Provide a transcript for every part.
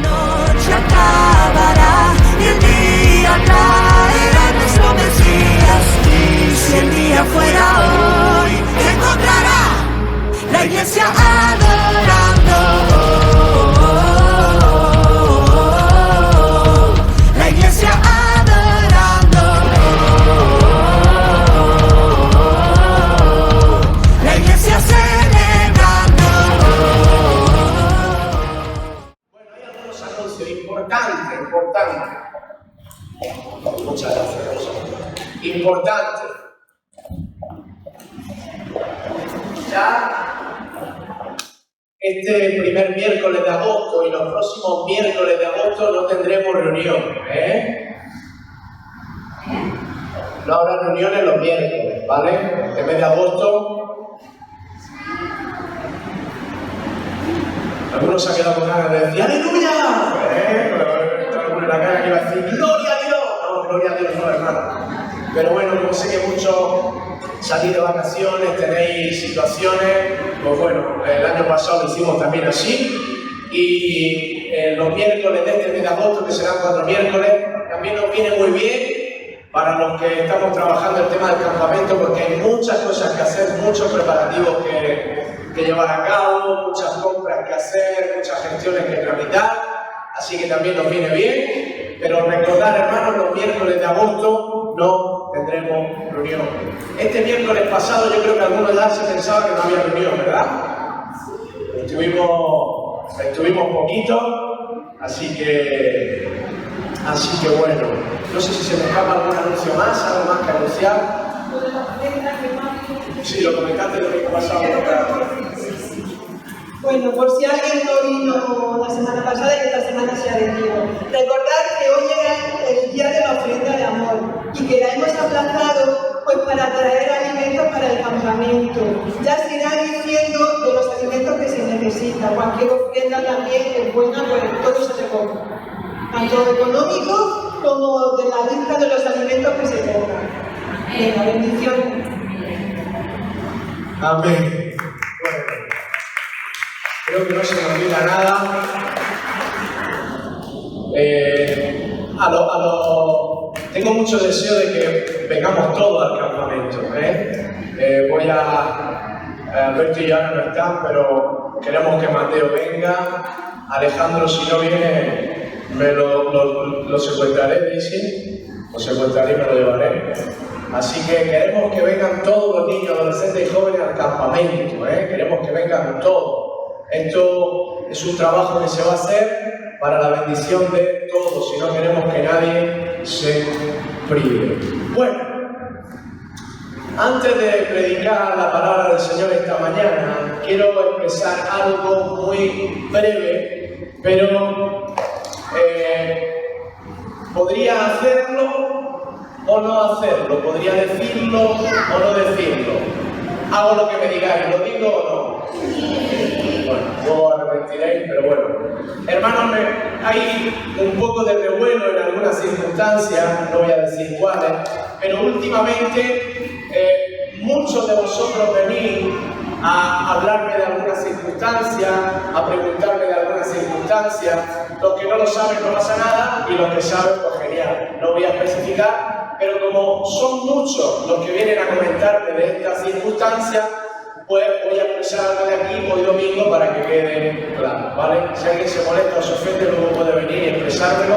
noche acabará y el día traerá nuestro Mesías. Y si el día fuera hoy, te encontrará la iglesia adorando. La iglesia adorando. La iglesia celebrando. Bueno, hay algunos anuncios importantes. Muchas gracias. Importante. Ya este primer miércoles de agosto y los próximos miércoles de agosto no tendremos reunión, No habrá reuniones los miércoles, ¿vale? Este mes de agosto. Algunos se han quedado con ganas de decir ¡Aleluya! Algunos en la cara que iba a decir ¡Gloria a Dios! No, gloria a Dios no, hermano. Pero bueno, como sé que muchos salís de vacaciones, tenéis situaciones, pues bueno, el año pasado lo hicimos también así. Y los miércoles de este mes de agosto, que serán 4 miércoles, también nos viene muy bien para los que estamos trabajando el tema del campamento, porque hay muchas cosas que hacer, muchos preparativos que llevar a cabo, muchas compras que hacer, muchas gestiones que tramitar, así que también nos viene bien. Pero recordar, hermanos, los miércoles de agosto no tendremos reunión. Este miércoles pasado yo creo que algunos ya se pensaba que no había reunión, ¿verdad? Estuvimos poquito, así que bueno. No sé si se me escapa algún anuncio más, algo más que anunciar. Sí, lo comentaste lo que pasado. Bueno, por si alguien no vino la semana pasada y esta semana se ha venido. Recordad que hoy era el día de la ofrenda de amor y que la hemos aplazado pues para traer alimentos para el campamento. Ya se irá diciendo de los alimentos que se necesitan. Cualquier ofrenda también es buena, pues todo se recoge. Tanto económico como de la lista de los alimentos que se pongan. Venga, bendiciones. Amén. Bueno, creo que no se me olvida nada. Tengo mucho deseo de que vengamos todos al campamento. Alberto y Ana no están, pero queremos que Mateo venga. Alejandro, si no viene, me lo secuestraré, dice. Lo secuestraré y me lo llevaré. Así que queremos que vengan todos los niños, adolescentes y jóvenes al campamento. Queremos que vengan todos. Esto es un trabajo que se va a hacer para la bendición de todos, y no queremos que nadie se prive. Bueno, antes de predicar la palabra del Señor esta mañana, quiero expresar algo muy breve, pero podría hacerlo o no hacerlo, podría decirlo o no decirlo. Hago lo que me digáis, ¿lo digo o no? Bueno, luego arrepentiréis, pero bueno. Hermanos, hay un poco de revuelo en algunas circunstancias, no voy a decir cuáles, pero últimamente muchos de vosotros venís a hablarme de algunas circunstancias, a preguntarme de algunas circunstancias. Los que no lo saben no pasa nada, y los que saben, pues genial. No voy a especificar, pero como son muchos los que vienen a comentarme de estas circunstancias, pues voy a expresar algo de aquí hoy domingo para que quede claro, ¿vale? Si alguien se molesta o se ofende, luego puede venir y expresármelo,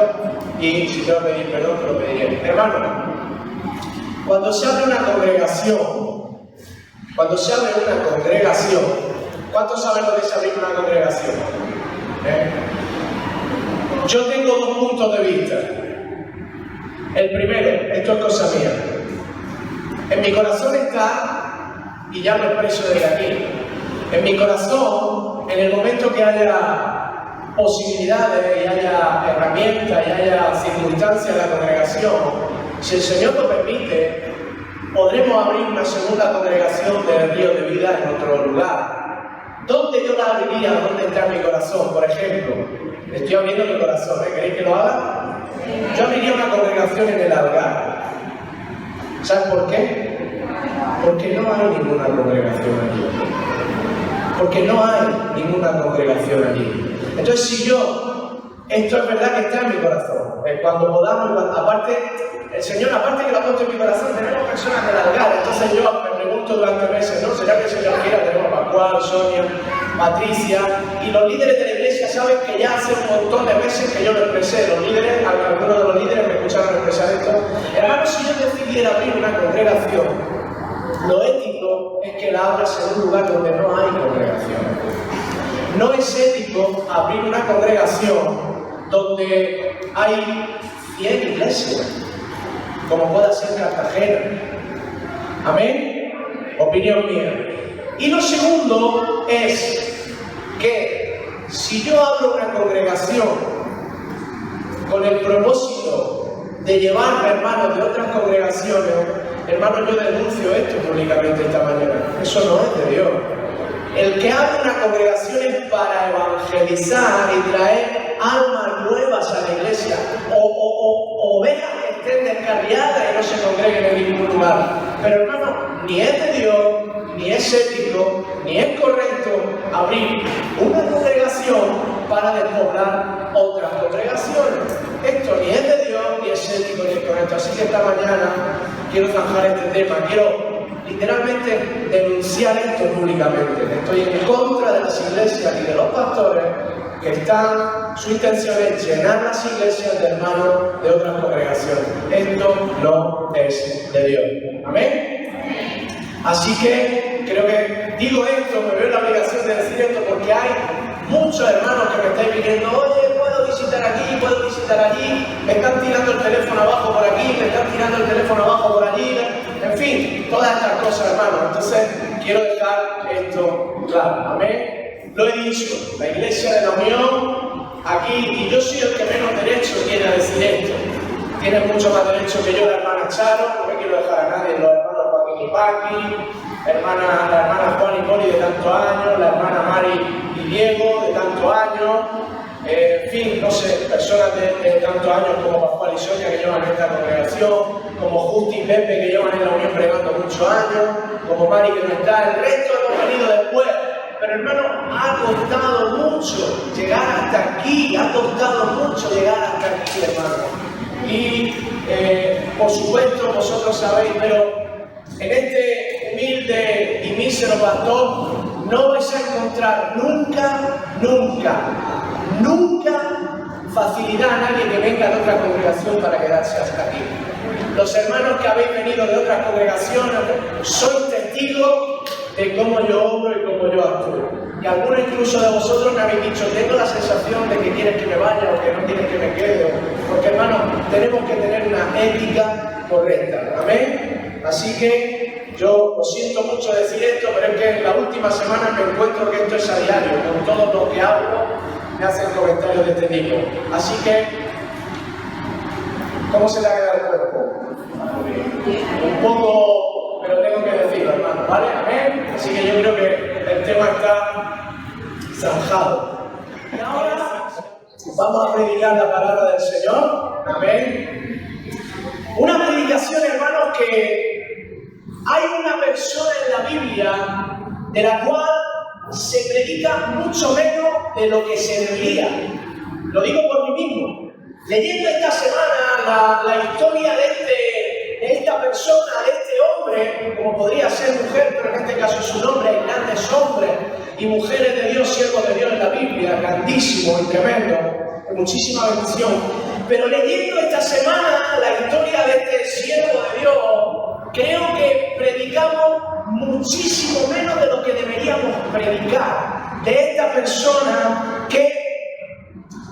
y si tengo que pedir perdón, te lo pediré. Hermano, cuando se abre una congregación, ¿cuántos saben lo que es abrir una congregación? Yo tengo 2 puntos de vista. El primero, esto es cosa mía. En mi corazón está, y ya lo expreso desde aquí, en mi corazón, en el momento que haya posibilidades y haya herramientas y haya circunstancias en la congregación, si el Señor lo permite, podremos abrir una segunda congregación del Río de Vida en otro lugar. ¿Dónde yo la abriría? ¿Dónde está mi corazón? Por ejemplo, estoy abriendo mi corazón, ¿queréis que lo haga? Yo abriría una congregación en el Algarve. ¿Sabes por qué? Porque no hay ninguna congregación allí. Porque no hay ninguna congregación allí. Entonces, si yo esto es verdad que está en mi corazón. Cuando podamos, aparte, el Señor, aparte que lo ha puesto en mi corazón, tenemos personas del Algar. Entonces yo me pregunto durante meses, ¿no? ¿Será que el Señor quiera? Tenemos a Pascual, Sonia, Patricia, y los líderes de la iglesia saben que ya hace un montón de meses que yo lo expresé. Los líderes, algunos de los líderes me escucharon expresar esto. Hermanos, si yo decidiera abrir una congregación, lo ético es que la abras en un lugar donde no hay congregación. No es ético abrir una congregación donde hay 100 iglesias, como pueda ser Cartagena. Amén. Opinión mía. Y lo segundo es que si yo abro una congregación con el propósito de llevarme hermanos de otras congregaciones, hermanos, yo denuncio esto públicamente esta mañana. Eso no es de Dios. El que abre una congregación es para evangelizar y traer almas nuevas a la iglesia, o ovejas que estén descarriadas y no se congreguen en ningún lugar. Pero hermano, ni es de Dios, ni es ético, ni es correcto abrir una congregación para despoblar otras congregaciones. Esto ni es de Dios, ni es ético, ni es correcto. Así que esta mañana quiero zanjar este tema, quiero literalmente denunciar esto públicamente. Estoy en contra de las iglesias y de los pastores que su intención es llenar las iglesias de hermanos de otras congregaciones. Esto no es de Dios. Amén. Así que creo que digo esto, me veo en la obligación de decir esto porque hay muchos hermanos que me estáis pidiendo, oye, puedo visitar aquí, puedo visitar allí, me están tirando el teléfono abajo por aquí, me están tirando el teléfono abajo por allí, en fin, todas estas cosas, hermanos. Entonces, quiero dejar esto claro. Amén. Lo he dicho, la Iglesia de la Unión, aquí, y yo soy el que menos derecho tiene a decir esto. Tiene mucho más derecho que yo la hermana Charo, no me quiero dejar a nadie, los hermanos Joaquín y Paqui, la hermana Juan y Poli de tantos años, la hermana Mari y Diego de tantos años, en fin, no sé, personas de tantos años como Pascual y Sonia que llevan en esta congregación, como Justi y Pepe que llevan en la Unión pregando muchos años, como Mari que no está, el resto hemos venido después. Pero hermano, ha costado mucho llegar hasta aquí, ha costado mucho llegar hasta aquí, hermano. Y por supuesto vosotros sabéis, pero en este humilde y mísero pastor no vais a encontrar nunca facilidad a nadie que venga de otra congregación para quedarse hasta aquí. Los hermanos que habéis venido de otras congregaciones sois testigos de cómo yo obro y cómo yo actúo. Y algunos incluso de vosotros me habéis dicho, tengo la sensación de que quieres que me vaya o que no quieres que me quede. Porque hermanos, tenemos que tener una ética correcta. Amén. Así que yo lo siento mucho decir esto, pero es que en la última semana me encuentro que esto es a diario. Con todos los que hablo me hacen comentarios de este tipo. Así que, ¿cómo se le ha quedado el cuerpo? Un poco, pero tengo que decirlo, hermano, ¿vale? Amén. Así que yo creo que el tema está zanjado. Y ahora vamos a predicar la palabra del Señor. Amén. Una predicación, hermanos, que hay una persona en la Biblia de la cual se predica mucho menos de lo que se debería. Lo digo por mí mismo. Leyendo esta semana la historia de esta persona, de este hombre, como podría ser mujer, pero en este caso es un hombre, hay grandes hombres y mujeres de Dios, siervos de Dios en la Biblia, grandísimo y tremendo, de muchísima bendición. Pero leyendo esta semana la historia de este siervo de Dios, creo que predicamos muchísimo menos de lo que deberíamos predicar de esta persona que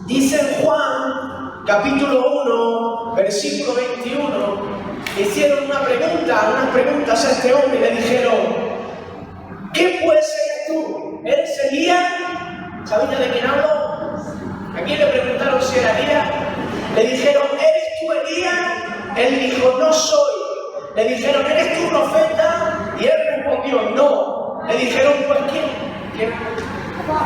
dice en Juan, capítulo 1, versículo 21, hicieron unas preguntas a este hombre y le dijeron, ¿qué pues eres tú? ¿Eres Elías? ¿Sabéis de quién hablo? ¿A quién le preguntaron si era Elías? Le dijeron, ¿eres tú Elías? Él dijo, no soy. Le dijeron, ¿eres tú profeta? Y él respondió, no. Le dijeron, pues ¿quién?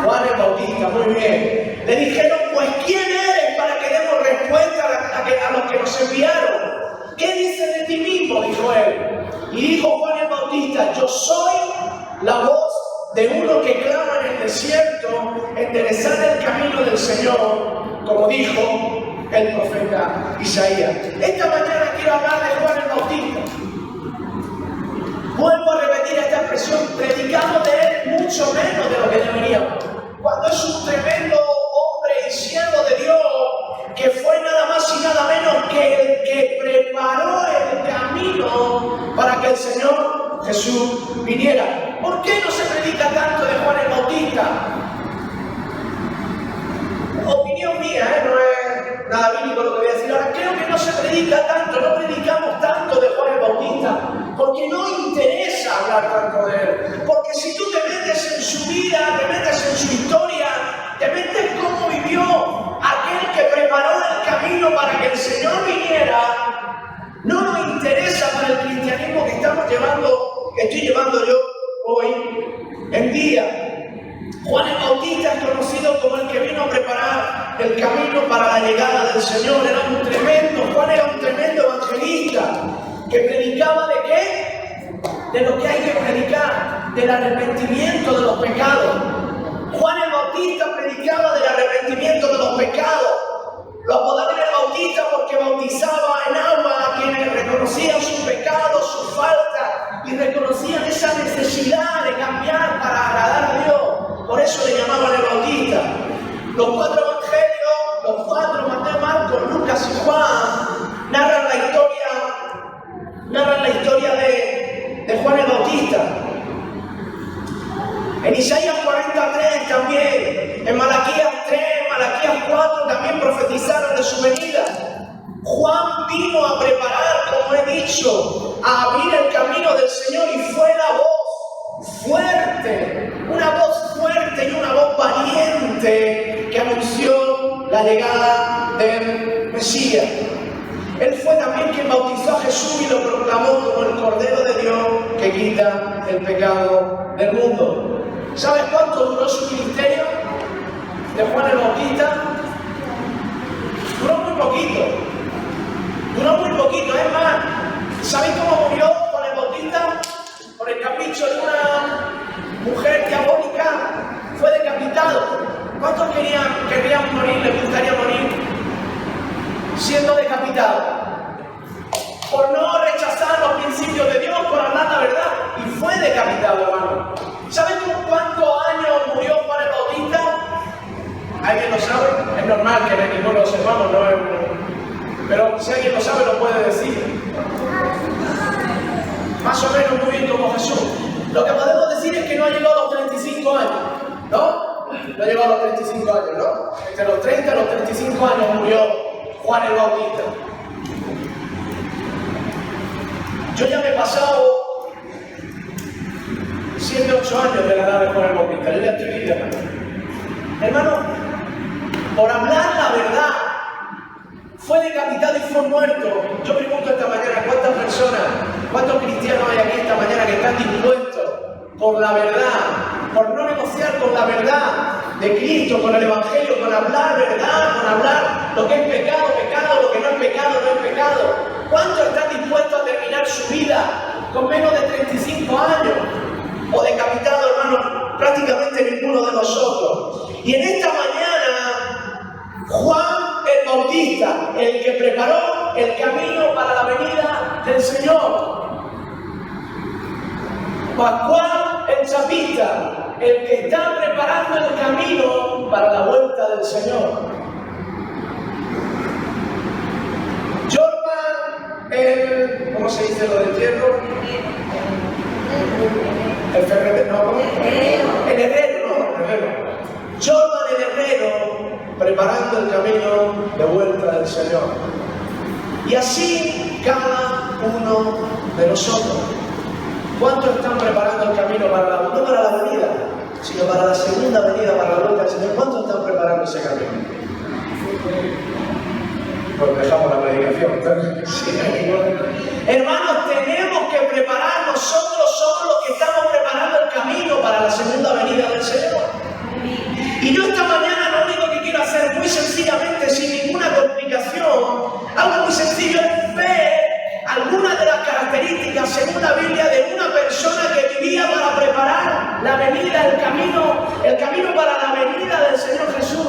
Juan el Bautista, muy bien. Le dijeron, pues ¿quién eres para que demos respuesta a los que nos enviaron? ¿Qué dices de ti mismo? Dijo él. Y dijo Juan el Bautista, yo soy la voz de uno que clama en el desierto, enderezar el camino del Señor, como dijo el profeta Isaías. Esta mañana quiero hablar de Juan el Bautista. Vuelvo a repetir esta expresión, predicamos de él mucho menos de lo que deberíamos. Cuando es un tremendo hombre y siervo de Dios, que fue nada más y nada menos que el que preparó el camino para que el Señor Jesús viniera. ¿Por qué no se predica tanto de Juan el Bautista? Opinión mía, no es nada bíblico lo que voy a decir ahora. Creo que no se predica tanto, no predicamos tanto de Juan el Bautista, porque no interesa hablar tanto de él. Porque si tú te metes en su vida, te metes en su historia, te metes cómo vivió aquel que preparó el camino para que el Señor viniera, no nos interesa para el cristianismo que estamos llevando, que estoy llevando yo hoy en día. Juan el Bautista es conocido como el que vino a preparar el camino para la llegada del Señor. Juan era un tremendo evangelista que predicaba ¿de qué? De lo que hay que predicar, del arrepentimiento de los pecados. Juan el Bautista predicaba del arrepentimiento de los pecados. Lo apodaron el Bautista porque bautizaba en agua a quienes reconocían sus pecados, sus faltas y reconocían esa necesidad de cambiar para agradar a Dios. Por eso le llamaban el Bautista. Los cuatro evangelios, Mateo, Marcos, Lucas y Juan, narran la historia de Juan el Bautista. En Isaías 43 también, en Malaquías 3, Malaquías 4 también profetizaron de su venida. Juan vino a preparar, como he dicho, a abrir el camino del Señor y fue la voz fuerte, una voz fuerte y una voz valiente que anunció la llegada del Mesías. Él fue también quien bautizó a Jesús y lo proclamó como el Cordero de Dios que quita el pecado del mundo. ¿Sabes cuánto duró su ministerio de Juan el Bautista? Duró muy poquito. Es más, ¿sabéis cómo murió Juan el Bautista? Por el capricho de una mujer diabólica. Fue decapitado. ¿Cuántos querían morir, les gustaría morir siendo decapitado? Por no rechazar los principios de Dios, por hablar la verdad. Y fue decapitado, hermano. ¿Saben con cuántos años murió Juan el Bautista? ¿Alguien lo sabe? Es normal que ninguno lo sepamos, ¿no? Pero si alguien lo sabe, lo puede decir. Más o menos muy bien como Jesús. Lo que podemos decir es que no ha llegado a los 35 años, ¿no? No ha llegado a los 35 años, ¿no? Entre los 30 y los 35 años murió Juan el Bautista. Yo ya me he pasado 7, 8 años de la edad de Juan el Bautista. Yo ya estoy vivo. Hermano, por hablar la verdad, fue decapitado y fue muerto. Yo pregunto esta mañana, ¿cuántas personas, cuántos cristianos hay aquí esta mañana que están dispuestos por la verdad, por no negociar con la verdad de Cristo, con el Evangelio, con hablar verdad, con hablar lo que es pecado, pecado, lo que no es pecado, no es pecado? ¿Cuántos están dispuestos a terminar su vida con menos de 35 años? O decapitado, hermano, prácticamente ninguno de nosotros. Y en esta mañana, Juan el Bautista, el que preparó el camino para la venida del Señor. Pascual el Chapista, el que está preparando el camino para la vuelta del Señor. Jordan, ¿cómo se dice lo del hierro? El ferretero, ¿no? El herrero. Jordan el herrero, preparando el camino de vuelta del Señor. Y así cada uno de nosotros. ¿Cuántos están preparando el camino para no para la venida, sino para la segunda venida, para la vuelta del Señor? ¿Cuántos están preparando ese camino? Pues dejamos la predicación. Sí, hermanos, tenemos que preparar, nosotros somos los que estamos preparando el camino para la segunda venida del Señor. Y yo esta mañana lo único que quiero hacer muy sencillamente, sin ninguna complicación, algo muy sencillo, es ver algunas de las características según la Biblia de una persona que vivía para preparar la venida, el camino para la venida del Señor Jesús.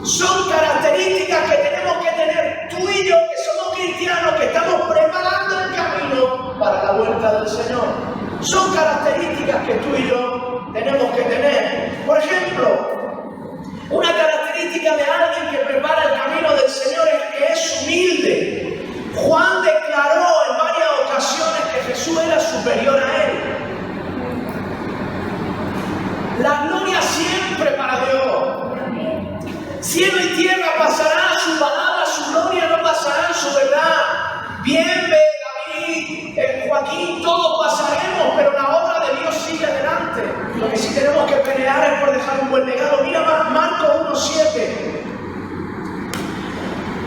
Son características que tenemos que tener tú y yo, que somos cristianos, que estamos preparando el camino para la vuelta del Señor. Son características que tú y yo tenemos que tener. Por ejemplo, una característica de alguien que prepara el camino del Señor es que es humilde. Juan declaró en varias ocasiones que Jesús era superior a él. La gloria siempre para Dios. Cielo y tierra pasarán, su palabra, su gloria no pasarán, su verdad. Bien, David, Joaquín, todos pasaremos, pero la obra de Dios sigue adelante. Lo que sí tenemos que pelear es por dejar un buen legado. Mira Marcos 1:7.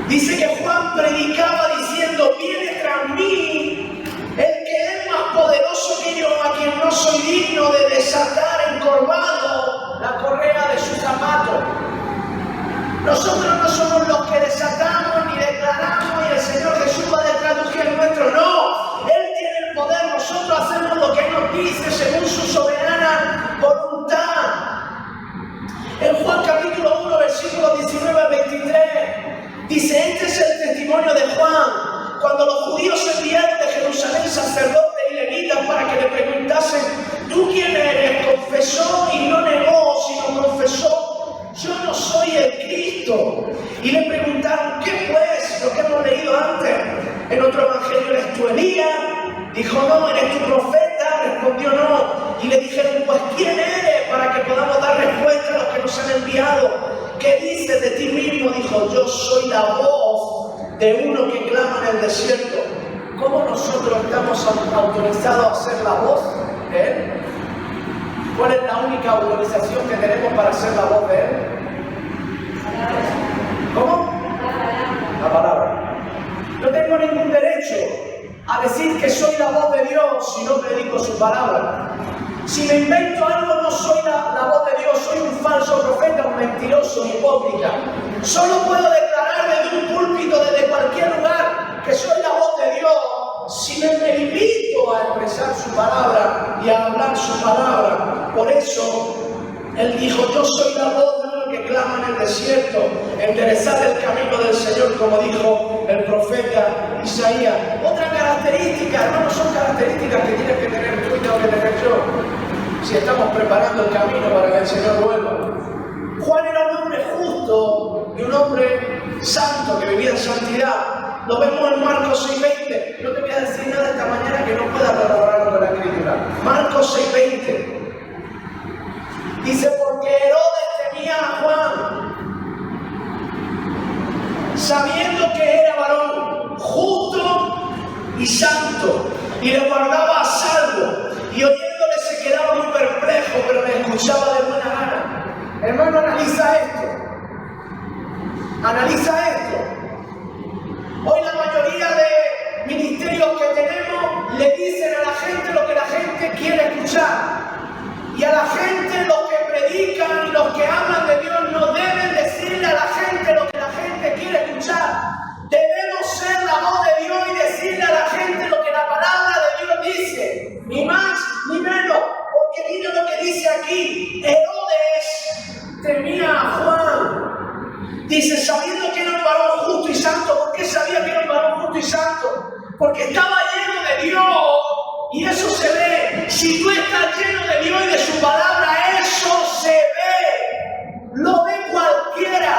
Dice que Juan predicaba diciendo: viene tras mí el que es más poderoso que yo, a quien no soy digno de desatar encorvado la correa de su zapato. Nosotros no somos los que desatamos ni declaramos y el Señor Jesús va detrás de usted nuestro. No, Él tiene el poder. Nosotros hacemos lo que Él nos dice según su soberana voluntad. En Juan capítulo 1, versículos 19 al 23, dice: este es el testimonio de Juan, cuando los judíos enviaron de Jerusalén sacerdotes y levitas para que le preguntasen: ¿tú quién eres? Confesó y no negó, sino confesó: yo no soy el Cristo. Y le preguntaron: ¿qué pues? Lo que hemos leído antes en otro evangelio, ¿eres tú Elías? Dijo: no. ¿Eres tu profeta? Respondió: no. Y le dijeron: pues ¿quién eres? Para que podamos dar respuesta a los que nos han enviado. ¿Qué dices de ti mismo? Dijo: yo soy la voz de uno que clama en el desierto. ¿Cómo nosotros estamos autorizados a ser la voz de Él? ¿Cuál es la única autorización que tenemos para ser la voz de Él? ¿Cómo? La palabra. No tengo ningún derecho a decir que soy la voz de Dios si no predico su palabra. Si me invento algo, no soy la voz de Dios, soy un falso profeta, un mentiroso, un hipócrita. Solo puedo declarar desde un púlpito, desde cualquier lugar, que soy la voz de Dios si me limito a expresar su palabra y a hablar su palabra. Por eso Él dijo: yo soy la voz de uno que clama en el desierto, enderezad el camino del Señor, como dijo el profeta Isaías. Otra característica, hermanos, son características que tienes que tener tú y tengo que tener yo, si estamos preparando el camino para que el Señor vuelva. Juan era un hombre justo y un hombre santo que vivía en santidad. Lo vemos en Marcos 6:20. No te voy a decir nada esta mañana que no pueda corroborar con la Escritura. Marcos 6:20. Dice: porque Herodes temía a Juan, sabiendo que era varón justo y santo, y le guardaba a salvo, y oyéndole se quedaba muy perplejo, pero le escuchaba de buena gana. Hermano, analiza esto. Analiza esto. Hoy la mayoría de ministerios que tenemos le dicen a la gente lo que la gente quiere escuchar. Y a la gente, los que predican y los que hablan de Dios, no deben decirle a la gente lo que la gente quiere escuchar. Debemos ser la voz de Dios y decirle a la gente lo que la palabra de Dios dice. Ni más ni menos. Porque mira lo que dice aquí. Herodes temía a Juan. Dice: sabiendo que era un varón justo y santo. ¿Por qué sabía que era un varón justo y santo? Porque estaba lleno de Dios. Y eso se ve. Si tú estás lleno de Dios y de su palabra, eso se ve. Lo ve cualquiera.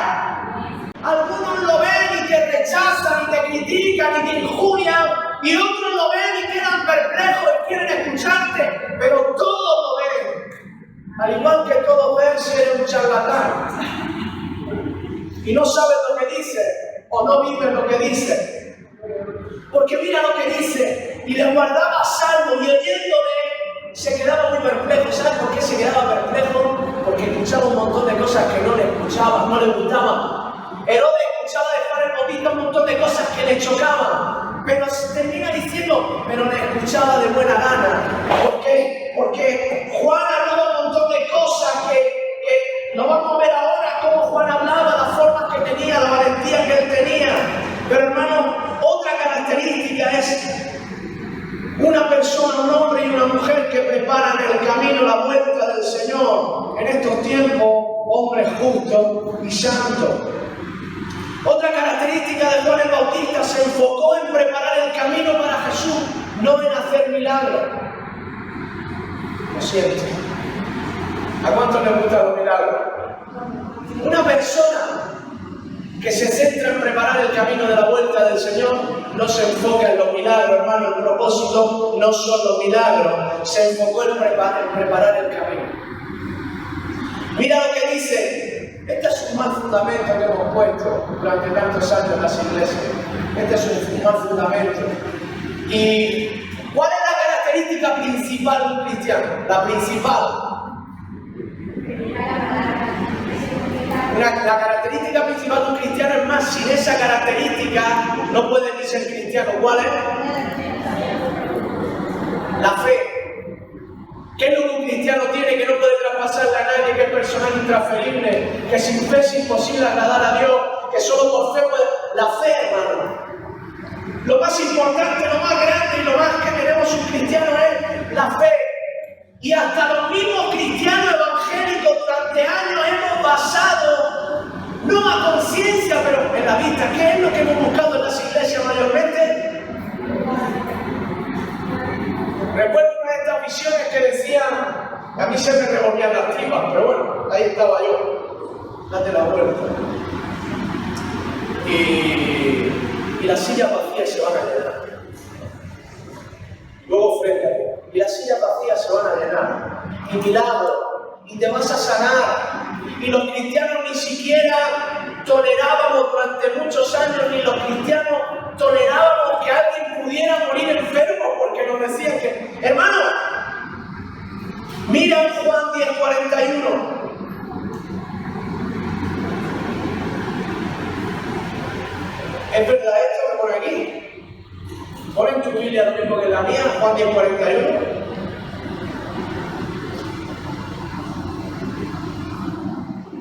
Algunos lo ven y te rechazan, y te critican, y te injurian. Y otros lo ven y quedan perplejos y quieren escucharte. Pero todos lo ven. Al igual que todos ven si eres un charlatán. Y no sabes lo que dice, o no vives lo que dice. Porque mira lo que dice: y le guardaba a salvo, y oyéndole se quedaba muy perplejo. ¿Sabes por qué se quedaba perplejo? Porque escuchaba un montón de cosas que no le escuchaban, no le gustaban. Herodes escuchaba de Juan el Bautista un montón de cosas que le chocaban, pero termina diciendo: pero le escuchaba de buena gana. ¿Por qué? Porque Juan hablaba un montón de cosas que no vamos a ver ahora cómo Juan hablaba, las formas que tenía, la valentía que él tenía. Pero hermano, otra característica es una persona, un hombre y una mujer que preparan el camino, la vuelta milagros? Lo siento. ¿A cuántos les gustan los milagros? Una persona que se centra en preparar el camino de la vuelta del Señor no se enfoca en los milagros, hermano. El propósito no son los milagros, se enfocó en preparar el camino. Mira lo que dice. Este es un mal fundamento que hemos puesto durante tantos años en las iglesias. Este es un mal fundamento. ¿Y cuál es la característica principal de un cristiano? La principal. La característica principal de un cristiano es más, sin esa característica no puede ni ser cristiano. ¿Cuál es? La fe. ¿Qué es lo que un cristiano tiene que no puede traspasarle a nadie, que es personal intransferible, que sin fe es imposible agradar a Dios, que solo por fe puede... La fe, hermano. Lo más importante, lo más grande y lo más que tenemos un cristiano es la fe. Y hasta los mismos cristianos evangélicos durante años hemos basado, no a conciencia, pero en la vista. ¿Qué es lo que hemos buscado en las iglesias mayormente? Recuerdo una de estas visiones que decían, a mí se me revolvían las tripas, pero bueno, ahí estaba yo. Date la vuelta. Y las sillas vacías se van a llenar. Luego frente, y las sillas vacías se van a llenar. Y milagro, y te vas a sanar. Y los cristianos ni siquiera tolerábamos durante muchos años, ni los cristianos tolerábamos que alguien pudiera morir enfermo, porque nos decían que, hermano, mira en Juan 10:41. ¿Es verdad esto que pone aquí? Pon en tu Biblia lo mismo que en la mía, Juan 10:41.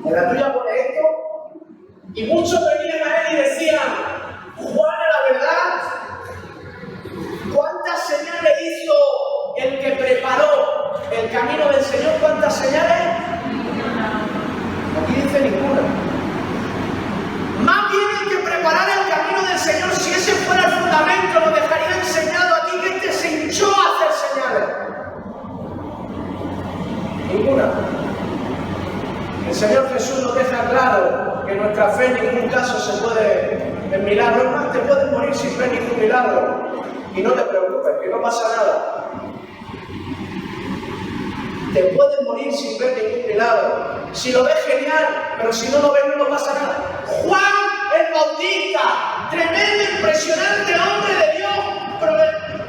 En la tuya pone esto. Y muchos venían a él y decían, Juan, la verdad, ¿cuántas señales hizo el que preparó el camino del Señor? ¿Cuántas señales? Aquí dice ninguna. Más bien el que preparara el camino del Señor, si ese fuera el fundamento, lo dejaría enseñado a ti, que este se hinchó a hacer señales. Ninguna. El Señor Jesús nos deja claro que nuestra fe en ningún caso se puede, en milagro, es más, te puedes morir sin ver ningún milagro. Y no te preocupes, que no pasa nada. Te puedes morir sin ver ningún milagro. Si lo ves, genial, pero si no lo ves, no pasa nada. Juan el Bautista, tremendo, impresionante hombre de Dios,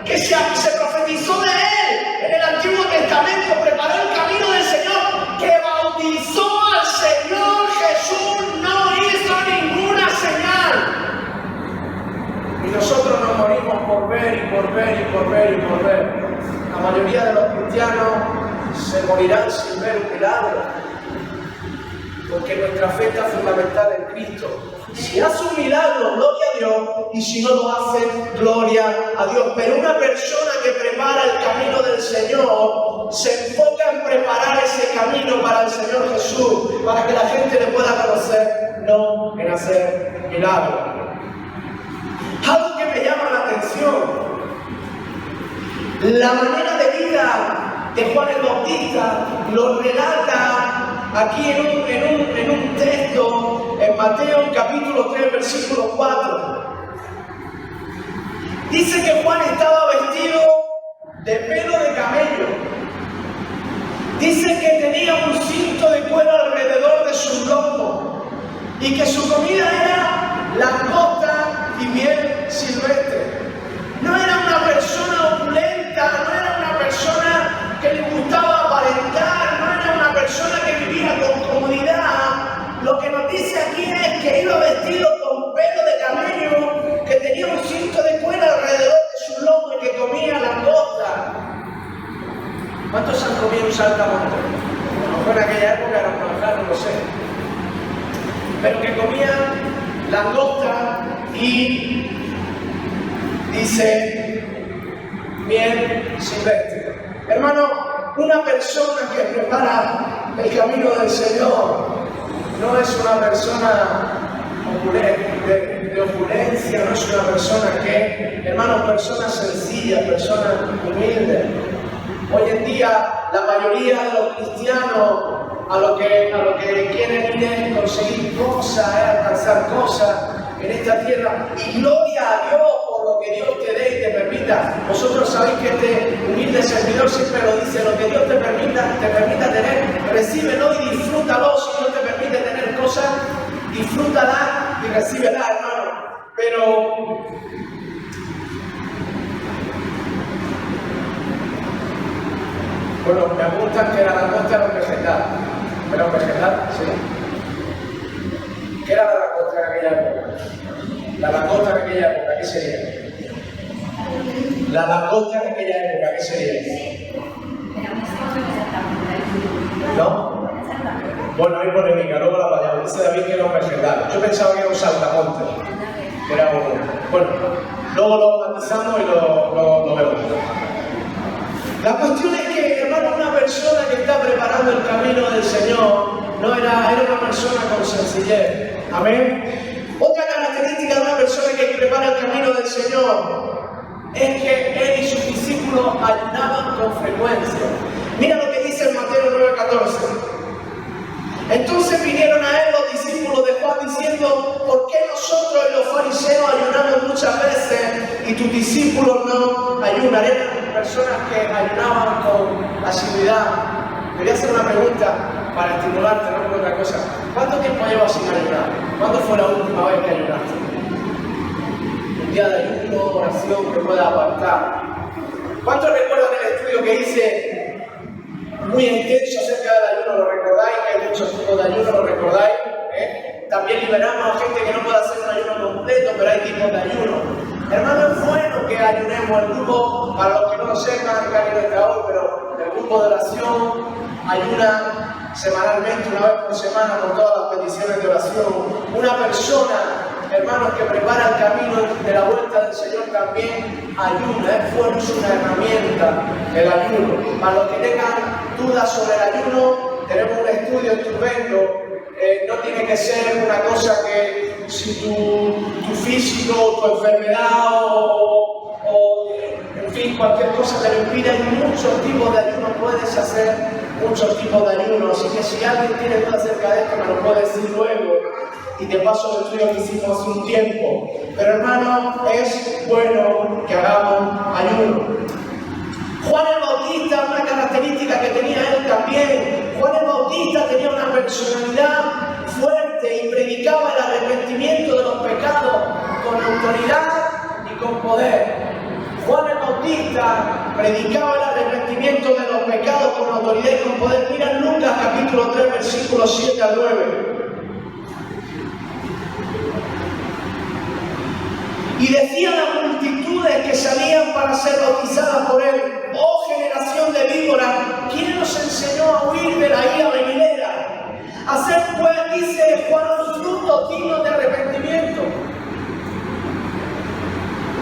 que se profetizó de él en el Antiguo Testamento, preparó el camino del Señor, que bautizó al Señor Jesús, no hizo ninguna señal. Y nosotros nos morimos por ver y por ver y por ver y por ver. La mayoría de los cristianos se morirán sin ver un milagro, porque nuestra fe está fundamentada en Cristo. Si hace un milagro, gloria a Dios, y si no lo hace, gloria a Dios. Pero una persona que prepara el camino del Señor se enfoca en preparar ese camino para el Señor Jesús, para que la gente le pueda conocer, no en hacer milagros. Algo que me llama la atención, la manera de vida de Juan el Bautista lo relata aquí en un texto en Mateo capítulo 3 versículo 4. Dice que Juan estaba vestido de pelo de camello. Dice que tenía un cinto de cuero alrededor de sus lomos y que su comida era langosta y miel silvestre. No era una persona opulenta, no era una persona que le gustaba aparentar, no era una persona que vivía con comodidad. Lo que nos dice aquí es que iba vestido con pelo de camello, que tenía un cinto de cuero alrededor de su lomo y que comía langosta. ¿Cuántos han comido un saltamonte? No fue en aquella época, era un manjar, no lo sé. Pero que comían langosta y dice miel silvestre. Hermano, una persona que prepara el camino del Señor no es una persona de opulencia, característica no es una persona que, hermanos, personas sencillas, personas humildes. Hoy en día, la mayoría de los cristianos a lo que quieren ir es conseguir cosas, es alcanzar cosas en esta tierra. Y gloria a Dios por lo que Dios te dé y te permita. Vosotros sabéis que este humilde servidor siempre lo dice: lo que Dios te permita tener, recíbelo y disfrútalo. Si Dios te permite tener cosas, disfrútala y recíbela, hermano. Pero bueno, me apuntan que la langosta era un vegetal. ¿Era un vegetal? Sí. ¿Qué era la langosta en aquella época? La langosta en aquella época, ¿qué sería? La langosta en aquella época, ¿qué sería? ¿No? Bueno, hay polémica, luego la vayamos. Dice David que era un vegetal. Yo pensaba que era un saltamonte. Que era un... Bueno, luego lo matizamos y lo vemos. La cuestión es que, hermano, una persona que está preparando el camino del Señor era una persona con sencillez. Amén. Otra característica de una persona que prepara el camino del Señor es que él y sus discípulos ayunaban con frecuencia. Mira lo que dice en Mateo 9:14. Entonces vinieron a él los discípulos de Juan diciendo: ¿por qué nosotros y los fariseos ayunamos muchas veces y tus discípulos no ayunan? Eran personas que ayunaban con asiduidad. Te voy a hacer una pregunta para estimularte, no por otra cosa. ¿Cuánto tiempo llevas sin ayunar? ¿Cuándo fue la última vez que ayunaste? Un día de ayuno, oración que pueda apartar. ¿Cuántos recuerdan el estudio que hice muy intenso acerca del ayuno? ¿Lo recordáis? Que hay muchos tipos de ayuno, ¿lo recordáis? También liberamos a gente que no puede hacer un ayuno completo, pero hay tipos de ayuno. Hermano, es bueno que ayunemos. El grupo, para los que no lo sepan, Cari no está hoy, pero el grupo de oración ayuna semanalmente, una vez por semana, con todas las peticiones de oración. Una persona, hermanos, que prepara el camino de la vuelta del Señor también ayuna, es fuerza, una herramienta, el ayuno. Para los que tengan dudas sobre el ayuno, tenemos un estudio estupendo. No tiene que ser una cosa que si tu físico, tu enfermedad o en fin, cualquier cosa te lo impide. Hay muchos tipos de ayuno, puedes hacer muchos tipos de ayuno. Así que si alguien tiene dudas acerca de esto, me lo puede decir luego y te paso el estudio que hicimos hace un tiempo. Pero hermano, es bueno que hagamos ayuno. Juan el Bautista, una característica que tenía él también. Juan el Bautista tenía una personalidad fuerte y predicaba el arrepentimiento de los pecados con autoridad y con poder. Juan el Bautista predicaba el arrepentimiento de los pecados con autoridad y con poder. Mira en Lucas capítulo 3, versículos 7 al 9. Y decían las multitudes que salían para ser bautizadas por él: oh generación de víboras, ¿quién nos enseñó a huir de la ira venidera? Hacer pues, dice Juan, los frutos dignos de arrepentimiento.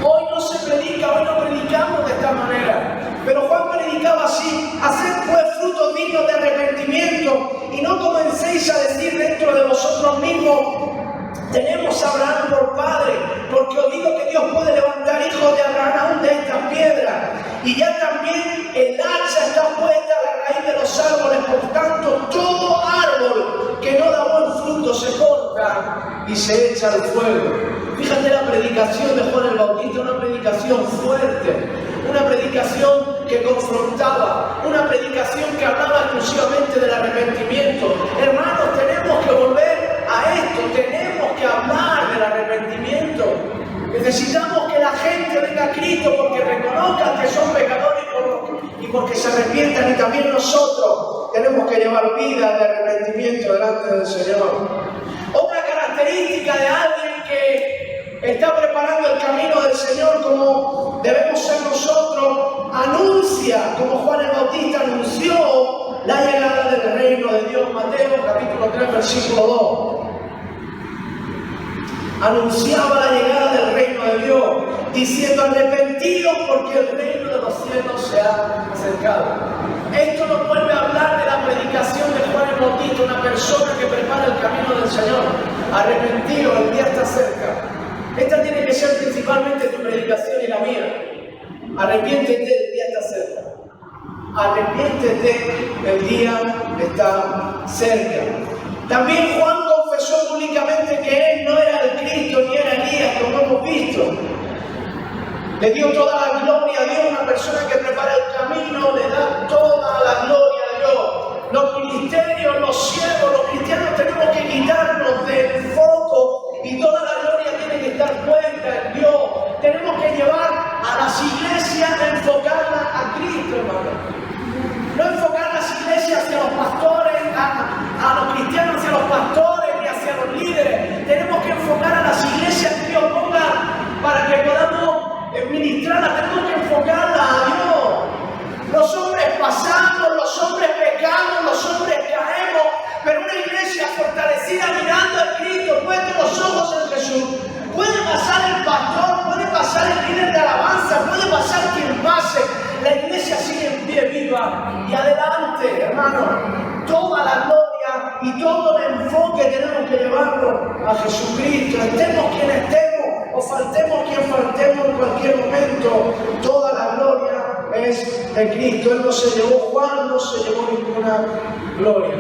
Hoy no se predica, hoy no predicamos de esta manera, pero Juan predicaba así: hacer pues frutos dignos de arrepentimiento, y no comencéis a decir dentro de vosotros mismos: tenemos a Abraham por padre, porque os digo que Dios puede levantar hijos de Abraham aún de estas piedras. Y ya también el hacha está puesta a la raíz de los árboles, por tanto todo árbol que no da buen fruto se corta y se echa al fuego. Fíjate la predicación de Juan el Bautista, una predicación fuerte, una predicación que confrontaba, una predicación que hablaba exclusivamente del arrepentimiento. Hermanos, tenemos que volver a esto, tenemos que hablar del arrepentimiento. Necesitamos que la gente venga a Cristo porque reconozcan que son pecadores y porque se arrepientan, y también nosotros tenemos que llevar vida de arrepentimiento delante del Señor. Otra característica de alguien que está preparando el camino del Señor, como debemos ser nosotros, anuncia, como Juan el Bautista anunció la llegada del reino de Dios. Mateo capítulo 3, versículo 2. Anunciaba la llegada del reino de Dios, diciendo: arrepentidos porque el reino de los cielos se ha acercado. Esto nos vuelve a hablar de la predicación de Juan el Bautista, una persona que prepara el camino del Señor. Arrepentidos, el día está cerca. Esta tiene que ser principalmente tu predicación y la mía. Arrepiéntete, el día está cerca. Arrepiéntete, el día está cerca. También Juan confesó públicamente que él no era el Cristo ni era Elías, como hemos visto. Le dio toda la gloria a Dios, una persona que prepara el camino, le da toda la gloria a Dios. Los ministerios, los siervos, los cristianos tenemos que quitarnos del foco y toda la gloria tiene que estar puesta en Dios. Tenemos que llevar a las iglesias, enfocarlas a Cristo, hermano. No enfocar las iglesias hacia los pastores, a los cristianos hacia los pastores ni hacia los líderes. Tenemos que enfocar a las iglesias que Dios ponga para que podamos ministrarlas. Tenemos que enfocarlas a Dios. Los hombres pasamos, los hombres pecamos, los hombres caemos, pero una iglesia fortalecida mirando a Cristo, puesta los ojos en Jesús. Puede pasar el pastor, puede pasar el líder de alabanza, puede pasar quien pase. La iglesia sigue en pie viva y adelante, hermano. Toda la gloria y todo el enfoque tenemos que llevarlo a Jesucristo. Estemos quien estemos o faltemos quien faltemos en cualquier momento. Toda la gloria es de Cristo. Él no se llevó, Juan no se llevó ninguna gloria.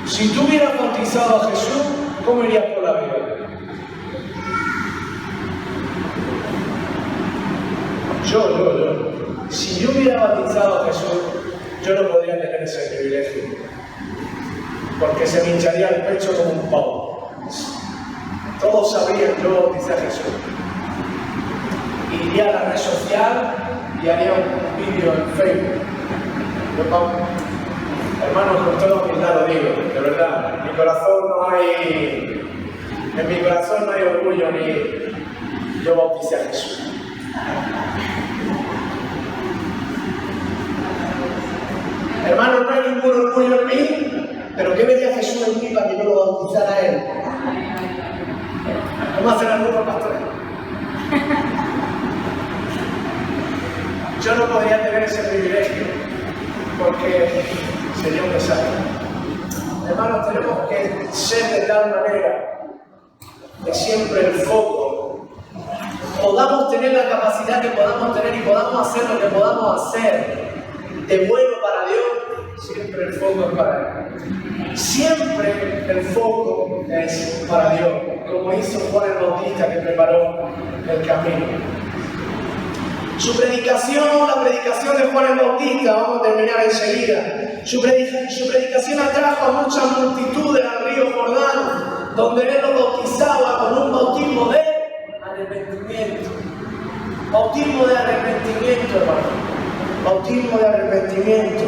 Si tú hubieras bautizado a Jesús, ¿cómo irías por la vida? Yo. Si yo hubiera bautizado a Jesús, yo no podría tener ese privilegio. Porque se me hincharía el pecho como un pavo. Todos sabrían que yo bauticé a Jesús. Iría a la red social y haría un vídeo en Facebook. Hermanos, con toda humildad lo digo, de verdad. En mi corazón no hay orgullo ni yo bauticé a Jesús. Hermano, no hay ningún orgullo en mí, pero ¿qué vería Jesús en mí para que yo lo bautizara a él? ¿Cómo hacen algunos pastores? Yo no podría tener ese privilegio, porque sería un desastre. Hermanos, tenemos que ser de tal manera que siempre el foco podamos tener la capacidad que podamos tener y podamos hacer lo que podamos hacer de bueno para Dios, siempre el foco es para Él. Siempre el foco es para Dios, como hizo Juan el Bautista que preparó el camino. Su predicación, la predicación de Juan el Bautista, vamos a terminar enseguida. Su predicación atrajo a muchas multitudes al río Jordán, donde Él los bautizaba con un bautismo de arrepentimiento. Bautismo de arrepentimiento, hermano. Bautismo de arrepentimiento.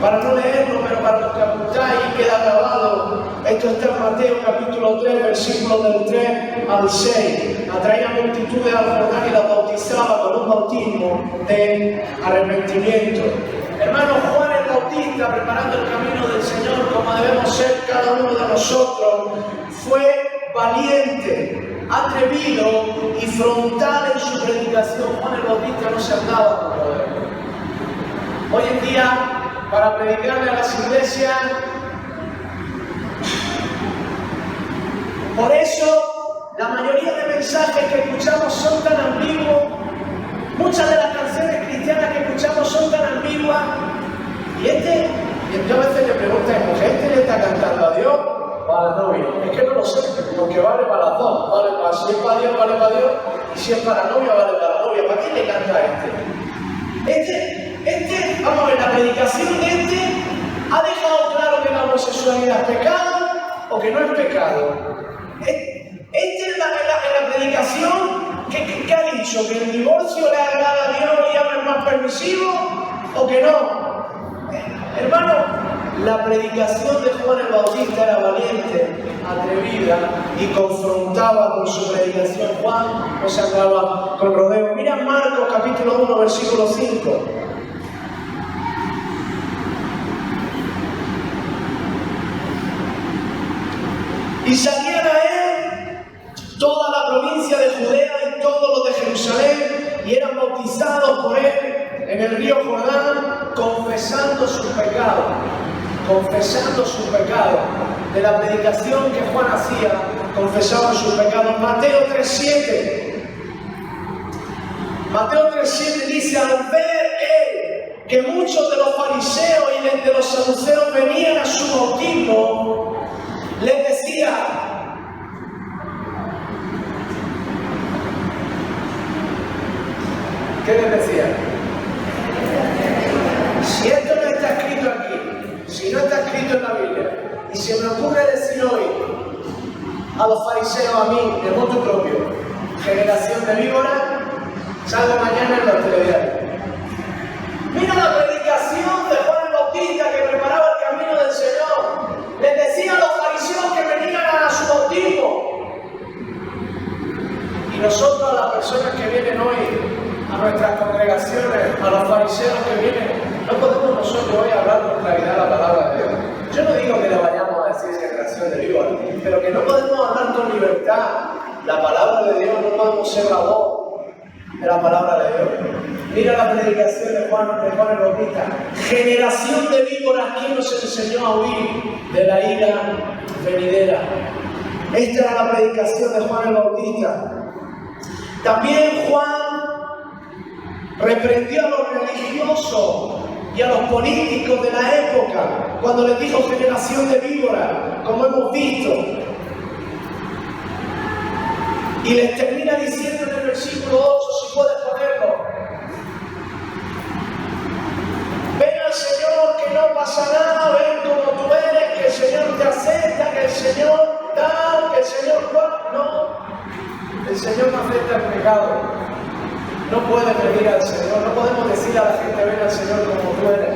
Para no leerlo, pero para los que apuntáis y queda grabado, esto está en Mateo capítulo 3, versículos del 3 al 6. Atraía multitudes al Jordán y las bautizaba con un bautismo de arrepentimiento. Hermano, Juan el Bautista, preparando el camino del Señor, como debemos ser cada uno de nosotros, fue valiente, atrevido y frontal en su predicación. Juan el Bautista no se andaba con poder. Hoy en día, para predicarle a las iglesias, por eso la mayoría de mensajes que escuchamos son tan ambiguos, muchas de las canciones cristianas que escuchamos son tan ambiguas, y yo a veces le pregunto a mi mujer, ¿este le está cantando a Dios o a la novia? Es que no lo sé, porque vale para las dos, vale para, si es para Dios, vale para Dios, y si es para la novia, vale para la novia. ¿Para quién le canta a vamos a ver, la predicación de ha dejado claro que la homosexualidad es pecado o que no es pecado. En la predicación, ¿qué ha dicho? ¿Que el divorcio le agrada a Dios y ahora es más permisivo o que no? Hermano, la predicación de Juan el Bautista era valiente, atrevida y confrontaba con su predicación. Juan no se andaba con rodeo. Mira Marcos capítulo 1, versículo 5. Y salían a él toda la provincia de Judea y todos los de Jerusalén, y eran bautizados por él en el río Jordán, confesando sus pecados. De la predicación que Juan hacía, confesaban sus pecados. Mateo 3:7. Mateo 3:7 dice, al ver él que muchos de los fariseos y de los saduceos venían a su bautismo, les decía, ¿qué les decía? Si esto no está escrito aquí, si no está escrito en la Biblia, y se me ocurre decir hoy a los fariseos, a mí, de motu propio, generación de víboras, salgo mañana en los telediarios. Mira la predicación de Juan el Bautista que preparaba el camino del Señor. Les decía a los fariseos que venían a su bautismo. Y nosotros, a las personas que vienen hoy a nuestras congregaciones, a los fariseos que vienen, no podemos nosotros hoy hablar con claridad la palabra de Dios. Yo no digo que le vayamos a decir generación de víboras, pero que no podemos hablar con libertad la palabra de Dios, no podemos ser la voz de la palabra de Dios. Mira la predicación de Juan el Bautista. Generación de víboras, ¿quién nos enseñó a huir de la ira venidera? Esta era la predicación de Juan el Bautista. También Juan reprendió a los religiosos y a los políticos de la época cuando les dijo generación de víboras, como hemos visto. Y les termina diciendo en el versículo 8, si puedes ponerlo. Ven al Señor, que no pasa nada, ven como tú eres, que el Señor te acepta, que el Señor da, que el Señor no. El Señor no acepta el pecado. No puedes venir al Señor, no podemos decirle a la gente, ven al Señor como tú eres.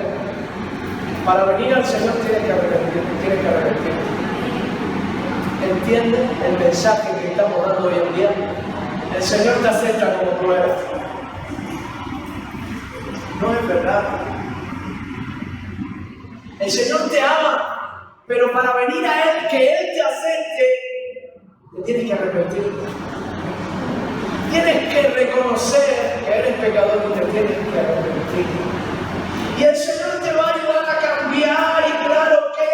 Para venir al Señor tienes que arrepentirte. ¿Entiendes el mensaje que estamos dando hoy en día? El Señor te acepta como tú eres. No es verdad. El Señor te ama, pero para venir a Él, que Él te acepte, te tienes que arrepentir. Tienes que reconocer que eres pecador y te tienes que arrepentir. Y el Señor te va a ayudar a cambiar, y claro que,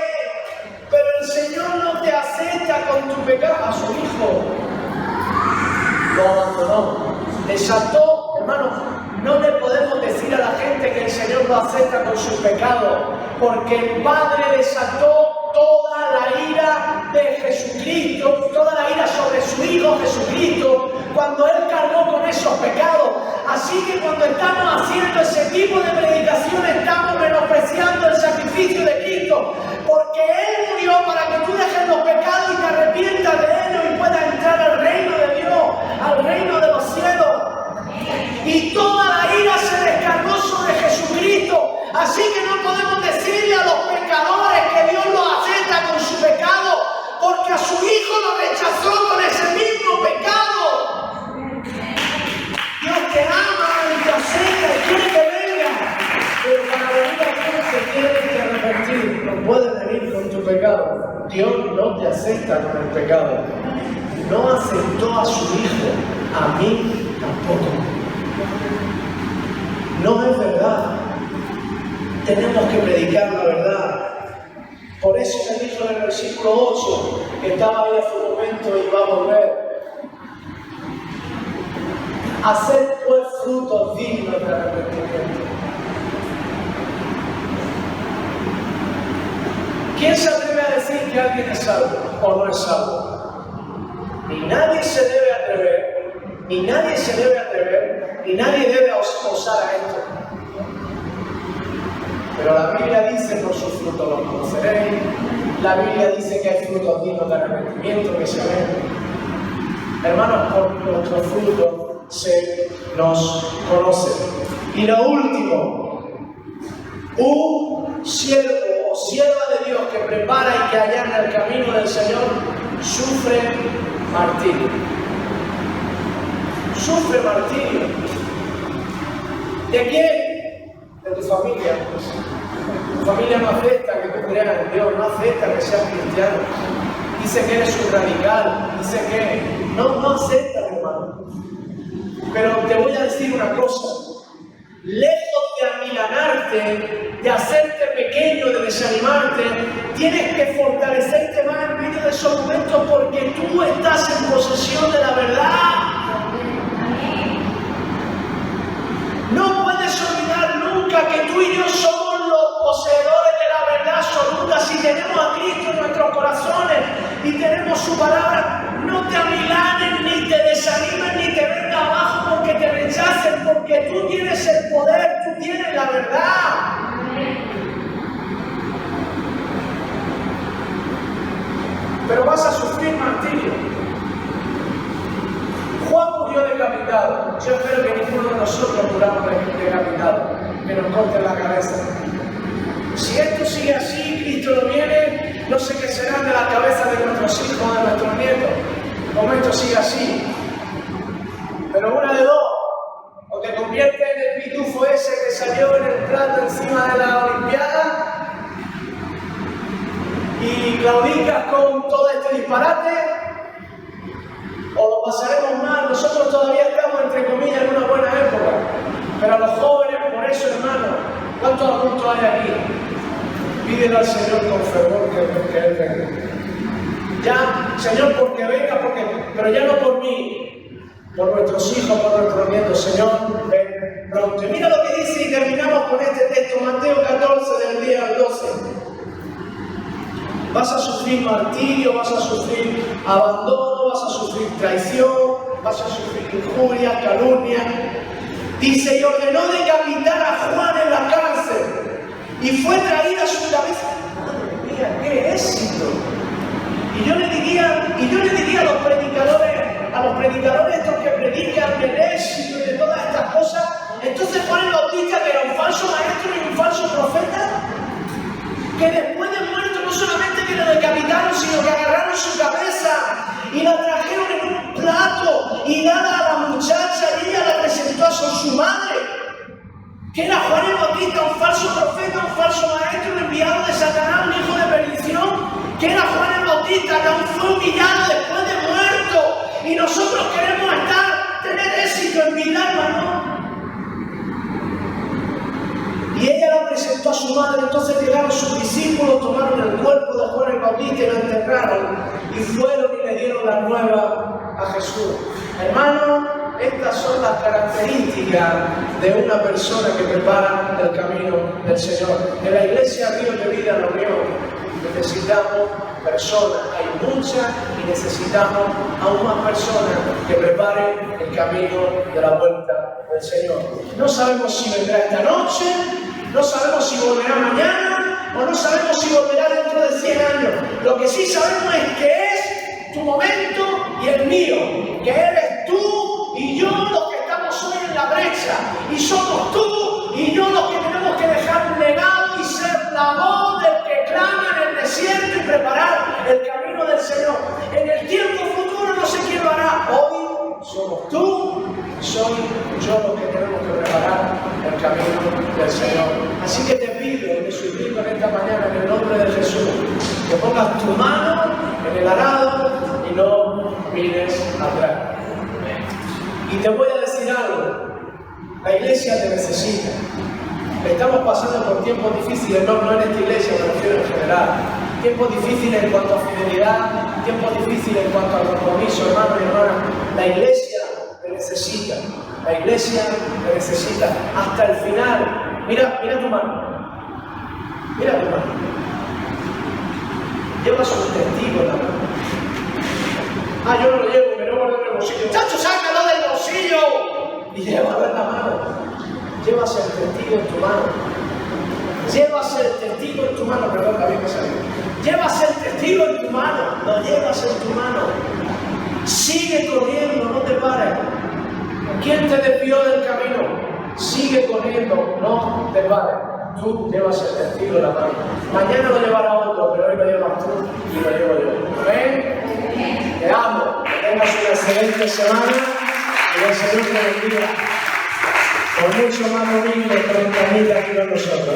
pero el Señor no te acepta con tu pecado. A su Hijo lo abandonó, desató. Hermanos, no le podemos decir a la gente que el Señor lo acepta con sus pecados, porque el Padre desató toda la ira de Jesucristo, toda la ira sobre su Hijo Jesucristo, cuando Él cargó con esos pecados. Así que cuando estamos haciendo ese tipo de predicación, estamos menospreciando el sacrificio de Cristo, porque Él murió para que tú dejes los pecados y te arrepientas de ellos y puedas entrar al reino de Dios, al reino de los cielos. Y toda la ira se descargó sobre Jesucristo. Así que no podemos decirle a los pecadores que Dios los acepta con su pecado, porque a su Hijo lo rechazó con ese mismo pecado. Dios te ama y te acepta y quiere que venga, pero para venir aquí se tiene que arrepentir. No puedes venir con tu pecado. Dios no te acepta con el pecado. No aceptó a su Hijo, a mí tampoco. No es verdad. Tenemos que predicar la verdad. Por eso me dijo en el versículo 8, que estaba ahí hace un momento y va a volver. Haced pues frutos dignos de arrepentimiento. ¿Quién se atreve a decir que alguien es salvo o no es salvo? Ni nadie se debe atrever, ni nadie se debe atrever, ni nadie debe osar a esto. Pero la Biblia dice, por sus frutos los conoceréis. La Biblia dice que hay frutos dignos de arrepentimiento que se ven. Hermanos, por nuestros frutos se nos conoce. Y lo último, un siervo o sierva de Dios que prepara y que allana el camino del Señor sufre martirio. Sufre martirio. ¿De quién? De tu familia. Tu familia no acepta que tú creas en Dios, no acepta que seas cristiano. Dice que eres un radical, dice que no acepta, hermano. Pero te voy a decir una cosa. Lejos de amilanarte, de hacerte pequeño, de desanimarte. Tienes que fortalecerte más en medio de esos momentos porque tú estás en posesión de la verdad. No puedes olvidar nunca que tú y yo somos los poseedores de la verdad absoluta. Si tenemos a Cristo en nuestros corazones y tenemos su palabra, no te amilanes, ni te desanimes, ni te venga abajo porque te rechacen, porque tú tienes el poder, tú tienes la verdad. Pero vas a sufrir martirio. Juan murió decapitado. Yo espero que ninguno de nosotros muramos decapitado, que nos corten la cabeza. Si esto sigue así, Cristo no viene, no sé qué será de la cabeza de nuestros hijos, de nuestros nietos. El momento sigue así. Pero una de dos, o te convierte en el pitufo ese que salió en el plato encima de la Olimpiada y claudicas con todo este disparate, o lo pasaremos mal. Nosotros todavía estamos, entre comillas, en una buena época, pero a los jóvenes, por eso, hermano, ¿cuántos adultos hay aquí? Pídele al Señor con fervor que Él venga. Ya, Señor, porque venga, pero ya no por mí, por nuestros hijos, por nuestros nietos. Señor, ven pronto. Y mira lo que dice, y terminamos con este texto, Mateo 14, del día al 12. Vas a sufrir martirio, vas a sufrir abandono, vas a sufrir traición, vas a sufrir injuria, calumnia. Dice, y ordenó decapitar a Juan en la cárcel, y fue traída a su cabeza. Madre mía, qué éxito. Y yo le diría a los predicadores estos que predican del éxito y de todas estas cosas, entonces Juan el Bautista, que era un falso maestro y un falso profeta, que después de muerto no solamente que lo decapitaron, sino que agarraron su cabeza y la trajeron en un plato y dada a la muchacha, y ella la presentó a su madre, que era Juan el Bautista, un falso profeta, un falso maestro, un enviado de Satanás, un hijo de perdición, que era Juan el Bautista, que fue humillado después de muerto, y nosotros queremos tener éxito en vida, hermano. Y ella la presentó a su madre. Entonces llegaron sus discípulos, tomaron el cuerpo de Juan el Bautista y lo enterraron, y fueron y le dieron la nueva a Jesús. Hermano, estas son las características de una persona que prepara el camino del Señor. En la iglesia Río de Vida, la Unión, necesitamos personas, hay muchas, y necesitamos aún más personas que preparen el camino de la vuelta del Señor. No sabemos si vendrá esta noche, no sabemos si volverá mañana, o no sabemos si volverá dentro de 100 años. Lo que sí sabemos es que es tu momento y el mío, que eres tú y yo los que estamos hoy en la brecha, y somos tú y yo los que tenemos que dejar un legado y ser la voz del que clama en el desierto y preparar el camino del Señor. En el tiempo futuro no sé quién lo hará. Hoy somos tú, soy yo los que tenemos que preparar el camino del Señor. Así que te pido y te suplico en esta mañana, en el nombre de Jesús, que pongas tu mano en el arado y no mires atrás. Y te voy a decir algo, la iglesia te necesita. Estamos pasando por tiempos difíciles, no en esta iglesia, me refiero en general. Tiempos difíciles en cuanto a fidelidad, tiempos difíciles en cuanto al compromiso, hermano y hermana. La iglesia te necesita, la iglesia te necesita hasta el final. Mira tu mano, mira tu mano. Llevas un testigo en la mano. Ah, yo no lo llevo, me lo guardo en el bolsillo. ¡Chacho, sácalo del bolsillo! Y llévalo en la mano. Llevas el testigo en tu mano. Llevas el testigo en tu mano. Perdón, David, me salió. Llevas el testigo en tu mano. Lo llevas en tu mano. Sigue corriendo, no te pares. ¿Quién te desvió del camino? Sigue corriendo, no te pares. Tú llevas el testigo en la mano. Mañana lo llevará otro, pero hoy lo llevas tú y lo llevo yo. ¿Amén? Te amo. Que tengas una excelente semana y el Señor te bendiga. Por mucho más humilde, 30.000 aquí con nosotros,